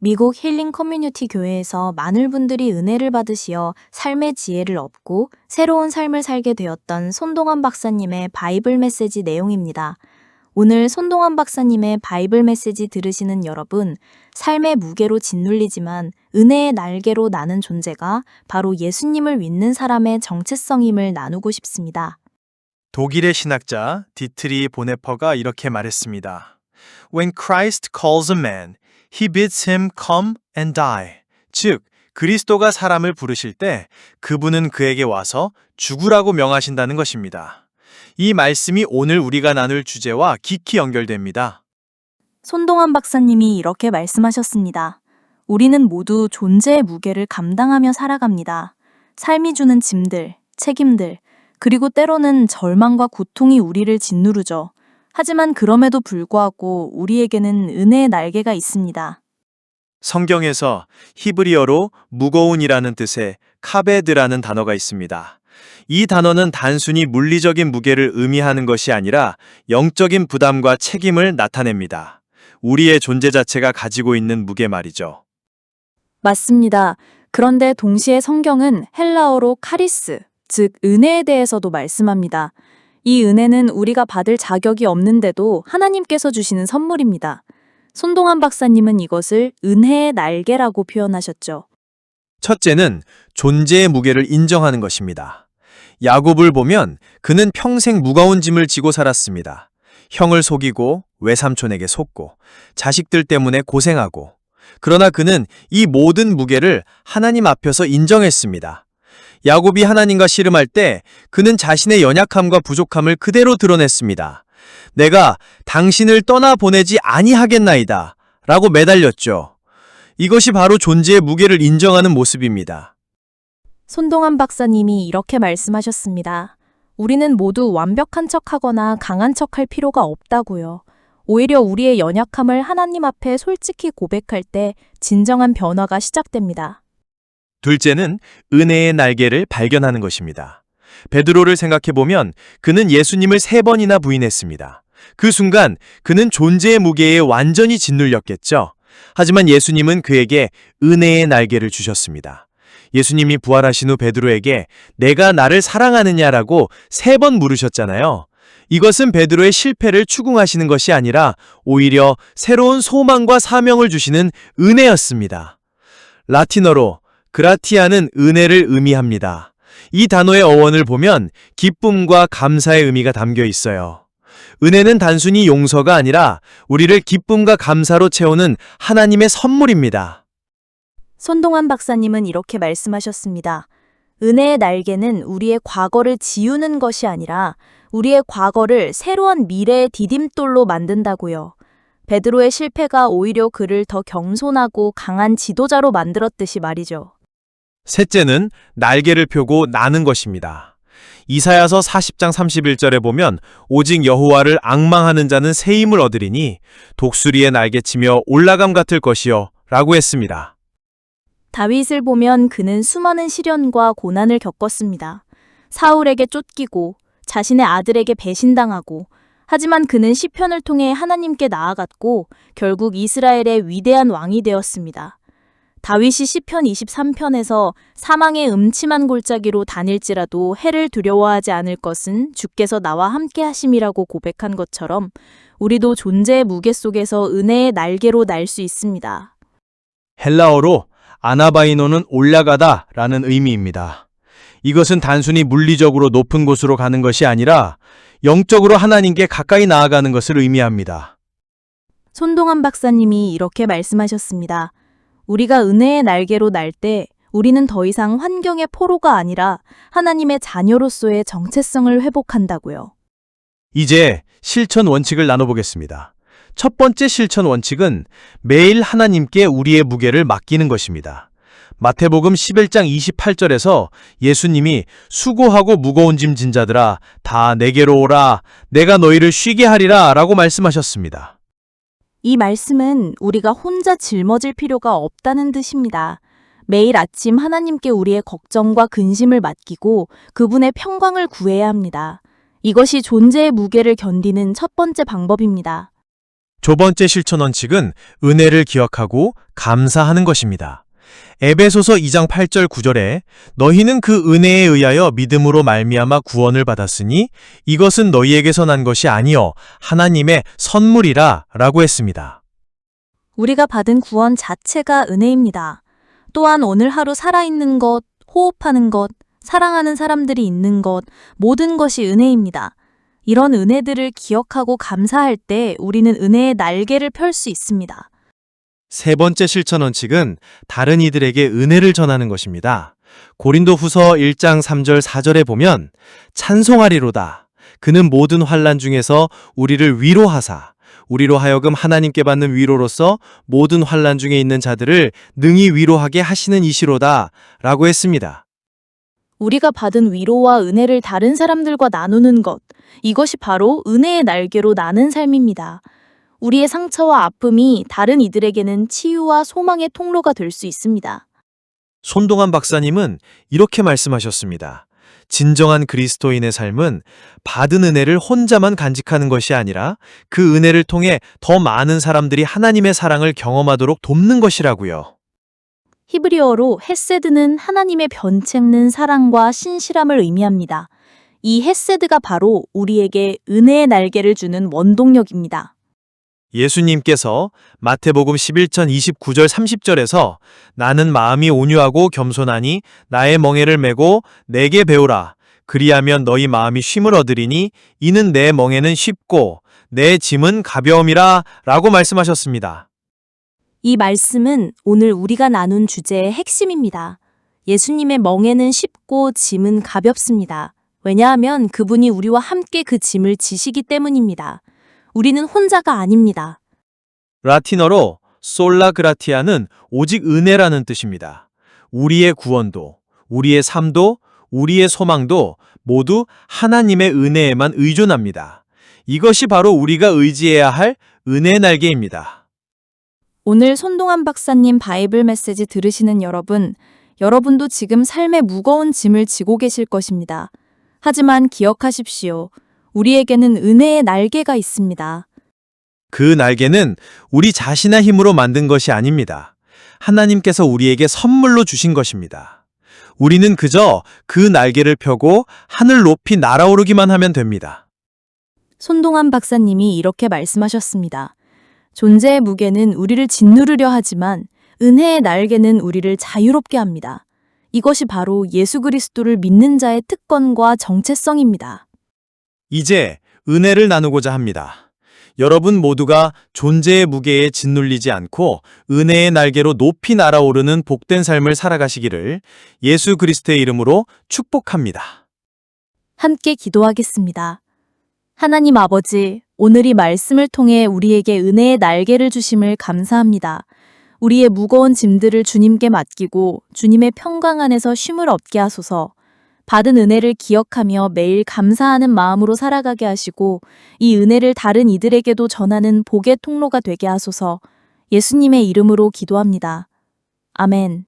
미국 힐링 커뮤니티 교회에서 많은 분들이 은혜를 받으시어 삶의 지혜를 얻고 새로운 삶을 살게 되었던 손동환 박사님의 바이블 메시지 내용입니다. 오늘 손동환 박사님의 바이블 메시지 들으시는 여러분, 삶의 무게로 짓눌리지만 은혜의 날개로 나는 존재가 바로 예수님을 믿는 사람의 정체성임을 나누고 싶습니다. 독일의 신학자 디트리 보네퍼가 이렇게 말했습니다. When Christ calls a man, he bids him come and die. 즉, 그리스도가 사람을 부르실 때 그분은 그에게 와서 죽으라고 명하신다는 것입니다. 이 말씀이 오늘 우리가 나눌 주제와 깊이 연결됩니다. 손동환 박사님이 이렇게 말씀하셨습니다. 우리는 모두 존재의 무게를 감당하며 살아갑니다. 삶이 주는 짐들, 책임들, 그리고 때로는 절망과 고통이 우리를 짓누르죠. 하지만 그럼에도 불구하고 우리에게는 은혜의 날개가 있습니다. 성경에서 히브리어로 무거운이라는 뜻의 카베드라는 단어가 있습니다. 이 단어는 단순히 물리적인 무게를 의미하는 것이 아니라 영적인 부담과 책임을 나타냅니다. 우리의 존재 자체가 가지고 있는 무게 말이죠. 맞습니다. 그런데 동시에 성경은 헬라어로 카리스, 즉 은혜에 대해서도 말씀합니다. 이 은혜는 우리가 받을 자격이 없는데도 하나님께서 주시는 선물입니다. 손동환 박사님은 이것을 은혜의 날개라고 표현하셨죠. 첫째는 존재의 무게를 인정하는 것입니다. 야곱을 보면 그는 평생 무거운 짐을 지고 살았습니다. 형을 속이고 외삼촌에게 속고 자식들 때문에 고생하고, 그러나 그는 이 모든 무게를 하나님 앞에서 인정했습니다. 야곱이 하나님과 씨름할 때 그는 자신의 연약함과 부족함을 그대로 드러냈습니다. 내가 당신을 떠나보내지 아니하겠나이다 라고 매달렸죠. 이것이 바로 존재의 무게를 인정하는 모습입니다. 손동환 박사님이 이렇게 말씀하셨습니다. 우리는 모두 완벽한 척하거나 강한 척할 필요가 없다고요. 오히려 우리의 연약함을 하나님 앞에 솔직히 고백할 때 진정한 변화가 시작됩니다. 둘째는 은혜의 날개를 발견하는 것입니다. 베드로를 생각해보면 그는 예수님을 3번이나 부인했습니다. 그 순간 그는 존재의 무게에 완전히 짓눌렸겠죠. 하지만 예수님은 그에게 은혜의 날개를 주셨습니다. 예수님이 부활하신 후 베드로에게 내가 나를 사랑하느냐라고 3번 물으셨잖아요. 이것은 베드로의 실패를 추궁하시는 것이 아니라 오히려 새로운 소망과 사명을 주시는 은혜였습니다. 라틴어로 그라티아는 은혜를 의미합니다. 이 단어의 어원을 보면 기쁨과 감사의 의미가 담겨 있어요. 은혜는 단순히 용서가 아니라 우리를 기쁨과 감사로 채우는 하나님의 선물입니다. 손동환 박사님은 이렇게 말씀하셨습니다. 은혜의 날개는 우리의 과거를 지우는 것이 아니라 우리의 과거를 새로운 미래의 디딤돌로 만든다고요. 베드로의 실패가 오히려 그를 더 겸손하고 강한 지도자로 만들었듯이 말이죠. 셋째는 날개를 펴고 나는 것입니다. 이사야서 40장 31절에 보면 오직 여호와를 앙망하는 자는 새 힘을 얻으리니 독수리의 날개치며 올라감 같을 것이요 라고 했습니다. 다윗을 보면 그는 수많은 시련과 고난을 겪었습니다. 사울에게 쫓기고 자신의 아들에게 배신당하고, 하지만 그는 시편을 통해 하나님께 나아갔고 결국 이스라엘의 위대한 왕이 되었습니다. 다윗이 시편 23편에서 사망의 음침한 골짜기로 다닐지라도 해를 두려워하지 않을 것은 주께서 나와 함께 하심이라고 고백한 것처럼 우리도 존재의 무게 속에서 은혜의 날개로 날 수 있습니다. 헬라어로 아나바이노는 올라가다 라는 의미입니다. 이것은 단순히 물리적으로 높은 곳으로 가는 것이 아니라 영적으로 하나님께 가까이 나아가는 것을 의미합니다. 손동환 박사님이 이렇게 말씀하셨습니다. 우리가 은혜의 날개로 날 때 우리는 더 이상 환경의 포로가 아니라 하나님의 자녀로서의 정체성을 회복한다고요. 이제 실천 원칙을 나눠보겠습니다. 첫 번째 실천 원칙은 매일 하나님께 우리의 무게를 맡기는 것입니다. 마태복음 11장 28절에서 예수님이 수고하고 무거운 짐 진 자들아 다 내게로 오라 내가 너희를 쉬게 하리라 라고 말씀하셨습니다. 이 말씀은 우리가 혼자 짊어질 필요가 없다는 뜻입니다. 매일 아침 하나님께 우리의 걱정과 근심을 맡기고 그분의 평강을 구해야 합니다. 이것이 존재의 무게를 견디는 첫 번째 방법입니다. 두 번째 실천 원칙은 은혜를 기억하고 감사하는 것입니다. 에베소서 2장 8절 9절에 너희는 그 은혜에 의하여 믿음으로 말미암아 구원을 받았으니 이것은 너희에게서 난 것이 아니요 하나님의 선물이라 라고 했습니다. 우리가 받은 구원 자체가 은혜입니다. 또한 오늘 하루 살아있는 것, 호흡하는 것, 사랑하는 사람들이 있는 것, 모든 것이 은혜입니다. 이런 은혜들을 기억하고 감사할 때 우리는 은혜의 날개를 펼 수 있습니다. 세 번째 실천 원칙은 다른 이들에게 은혜를 전하는 것입니다. 고린도후서 1장 3절 4절에 보면 찬송하리로다. 그는 모든 환난 중에서 우리를 위로하사 우리로 하여금 하나님께 받는 위로로서 모든 환난 중에 있는 자들을 능히 위로하게 하시는 이시로다 라고 했습니다. 우리가 받은 위로와 은혜를 다른 사람들과 나누는 것, 이것이 바로 은혜의 날개로 나는 삶입니다. 우리의 상처와 아픔이 다른 이들에게는 치유와 소망의 통로가 될 수 있습니다. 손동환 박사님은 이렇게 말씀하셨습니다. 진정한 그리스도인의 삶은 받은 은혜를 혼자만 간직하는 것이 아니라 그 은혜를 통해 더 많은 사람들이 하나님의 사랑을 경험하도록 돕는 것이라고요. 히브리어로 헤세드는 하나님의 변칙는 사랑과 신실함을 의미합니다. 이 헤세드가 바로 우리에게 은혜의 날개를 주는 원동력입니다. 예수님께서 마태복음 11장 29절 30절에서 나는 마음이 온유하고 겸손하니 나의 멍에를 메고 내게 배우라. 그리하면 너희 마음이 쉼을 얻으리니 이는 내 멍에는 쉽고 내 짐은 가벼움이라 라고 말씀하셨습니다. 이 말씀은 오늘 우리가 나눈 주제의 핵심입니다. 예수님의 멍에는 쉽고 짐은 가볍습니다. 왜냐하면 그분이 우리와 함께 그 짐을 지시기 때문입니다. 우리는 혼자가 아닙니다. 라틴어로 솔라 그라티아는 오직 은혜라는 뜻입니다. 우리의 구원도, 우리의 삶도, 우리의 소망도 모두 하나님의 은혜에만 의존합니다. 이것이 바로 우리가 의지해야 할 은혜의 날개입니다. 오늘 손동환 박사님 바이블 메시지 들으시는 여러분도 지금 삶의 무거운 짐을 지고 계실 것입니다. 하지만 기억하십시오. 우리에게는 은혜의 날개가 있습니다. 그 날개는 우리 자신의 힘으로 만든 것이 아닙니다. 하나님께서 우리에게 선물로 주신 것입니다. 우리는 그저 그 날개를 펴고 하늘 높이 날아오르기만 하면 됩니다. 손동환 박사님이 이렇게 말씀하셨습니다. 존재의 무게는 우리를 짓누르려 하지만 은혜의 날개는 우리를 자유롭게 합니다. 이것이 바로 예수 그리스도를 믿는 자의 특권과 정체성입니다. 이제 은혜를 나누고자 합니다. 여러분 모두가 존재의 무게에 짓눌리지 않고 은혜의 날개로 높이 날아오르는 복된 삶을 살아가시기를 예수 그리스도의 이름으로 축복합니다. 함께 기도하겠습니다. 하나님 아버지, 오늘 이 말씀을 통해 우리에게 은혜의 날개를 주심을 감사합니다. 우리의 무거운 짐들을 주님께 맡기고 주님의 평강 안에서 쉼을 얻게 하소서. 받은 은혜를 기억하며 매일 감사하는 마음으로 살아가게 하시고 이 은혜를 다른 이들에게도 전하는 복의 통로가 되게 하소서. 예수님의 이름으로 기도합니다. 아멘.